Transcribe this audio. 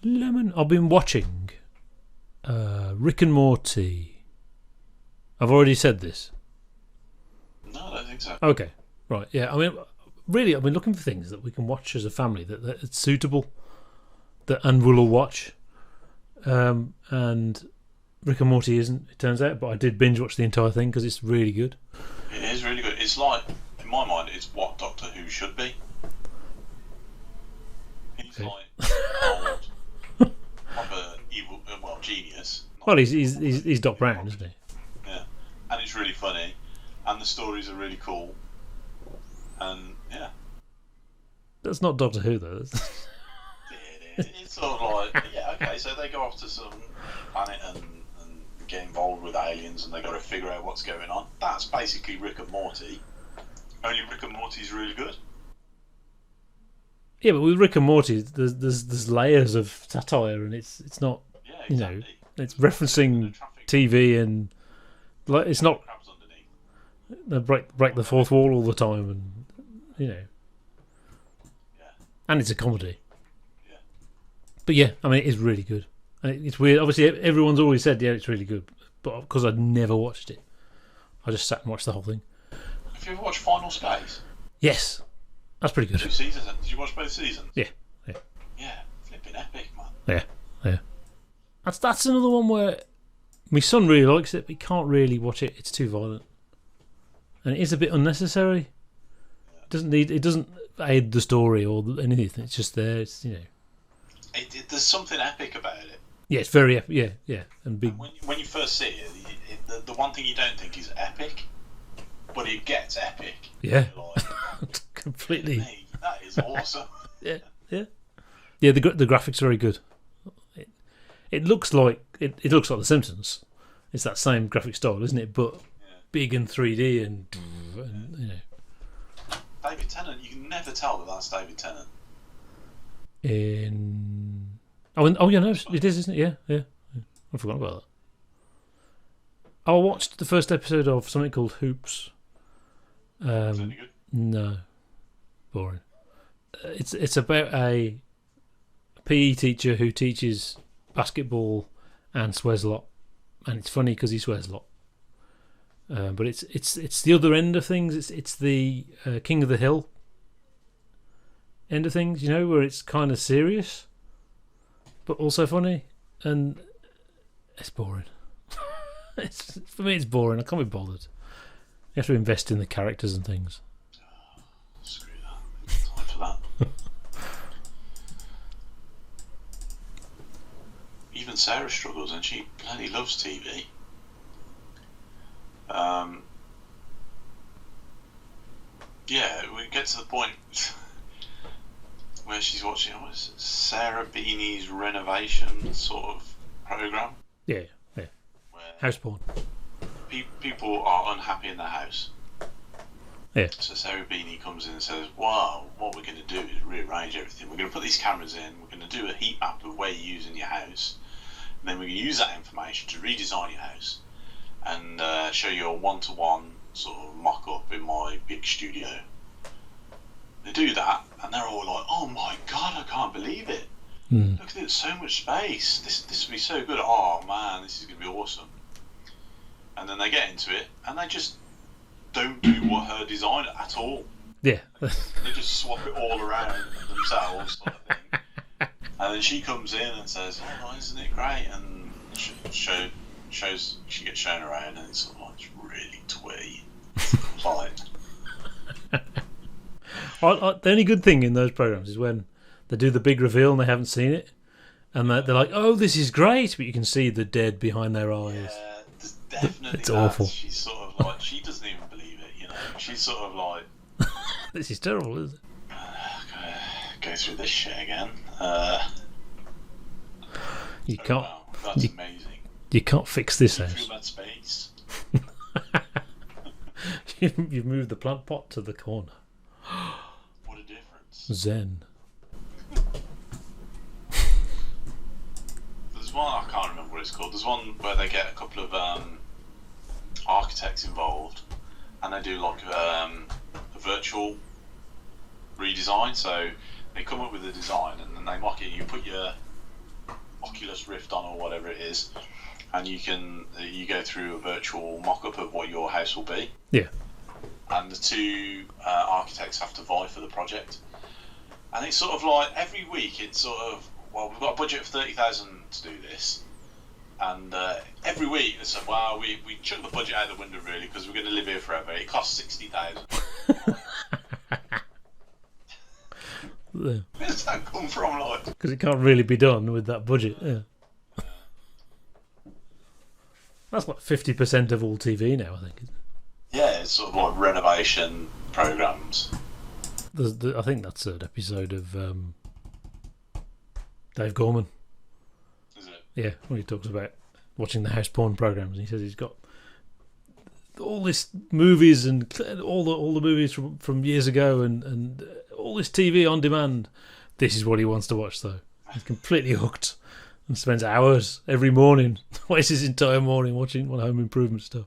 Lemon. I've been watching Rick and Morty. I've already said this. No, I don't think so. Okay, right. Yeah, I mean, really, I've been looking for things that we can watch as a family that it's suitable, and we'll all watch. And Rick and Morty isn't, it turns out, but I did binge watch the entire thing because it's really good. It is really good. It's like, in my mind, it's what Doctor Who should be. He's Okay. like old, proper evil, genius. Well, he's Doc Brown, isn't he? Yeah, and it's really funny, and the stories are really cool, and yeah. That's not Doctor Who though. It's sort of like, yeah, okay, so they go off to some planet and get involved with aliens, and they got to figure out what's going on. That's basically Rick and Morty. Only Rick and Morty's really good. Yeah, but with Rick and Morty, there's layers of satire, and it's not, Yeah, exactly. you know, it's referencing TV, and like it's not Crabs underneath. they break the fourth wall all the time, and you know, Yeah. and it's a comedy. Yeah. But yeah, I mean, it is really good, and it's weird. Obviously, everyone's always said, yeah, it's really good, but because I'd never watched it, I just sat and watched the whole thing. Have you ever watched Final Space? Yes, that's pretty 2 good. seasons. Did you watch both seasons? Yeah. Yeah, flipping epic, man. Yeah. That's another one where my son really likes it, but he can't really watch it. It's too violent, and it is a bit unnecessary. It doesn't aid the story or anything. It's just there. It's, you know. There's something epic about it. Yeah, it's very epic. Yeah, and big. When you first see it, the one thing you don't think is epic, but it gets epic. Yeah, You're like, completely. "Hey, that is awesome." Yeah. The graphics are very good. It looks like it looks like The Simpsons. It's that same graphic style, isn't it? But big and 3D and you know. David Tennant, you can never tell that that's David Tennant. Oh yeah, no, it is, isn't it? Yeah. I forgot about that. I watched the first episode of something called Hoops. Is it any good? No, boring. It's about a PE teacher who teaches basketball and swears a lot, and it's funny because he swears a lot. But it's the other end of things. It's the King of the Hill end of things, you know, where it's kind of serious, but also funny, and it's boring. For me, it's boring. I can't be bothered. You have to invest in the characters and things. Screw that. Time for that. Even Sarah struggles, and she bloody loves TV. Yeah, we get to the point where she's watching Sarah Beanie's renovation sort of program. Yeah. Where House porn. people are unhappy in their house. Yeah. So Sarah Beanie comes in and says, "Wow, what we're going to do is rearrange everything. We're going to put these cameras in. We're going to do a heat map of where you're using your house. And then we're going to use that information to redesign your house and show you a one-to-one sort of mock-up in my big studio." They do that, and they're all like, "Oh my god, I can't believe it! Look at it, so much space. This will be so good. Oh man, this is going to be awesome." And then they get into it, and they just don't do what her designed at all. Yeah. They just swap it all around themselves, sort of thing. And then she comes in and says, "Oh, isn't it great?" And she gets shown around, and it's sort of like, it's really twee. Like, The only good thing in those programs is when they do the big reveal and they haven't seen it, and they're like, "Oh, this is great," but you can see the dead behind their eyes. yeah, there's definitely It's that. awful. She's sort of like, she doesn't even believe it, you know. She's sort of like, This is terrible, isn't it? go through this shit again. You can't. Wow, that's amazing. You can't fix this You house. feel that space? You've moved the plant pot to the corner. What a difference. Zen. There's one, I can't remember what it's called. There's one where they get a couple of architects involved, and they do like a virtual redesign. So they come up with a design, and then they mock it. You put your Oculus Rift on or whatever it is, and you go through a virtual mock-up of what your house will be. Yeah. And the two architects have to vie for the project. And it's sort of like every week it's sort of, well, we've got a budget of 30,000 to do this. And every week they say, well, we chuck the budget out the window really because we're going to live here forever. It costs 60,000. Where does that come from, like? Because it can't really be done with that budget. Yeah. That's like 50% of all TV now, I think. Isn't it? Yeah, it's sort of like renovation programs. I think that's third episode of Dave Gorman. Is it? Yeah, when he talks about watching the house porn programs, and he says he's got all this movies and all the movies from years ago and all this TV on demand. This is what he wants to watch, though. He's completely hooked and spends hours every morning, wastes his entire morning watching Home Improvement stuff.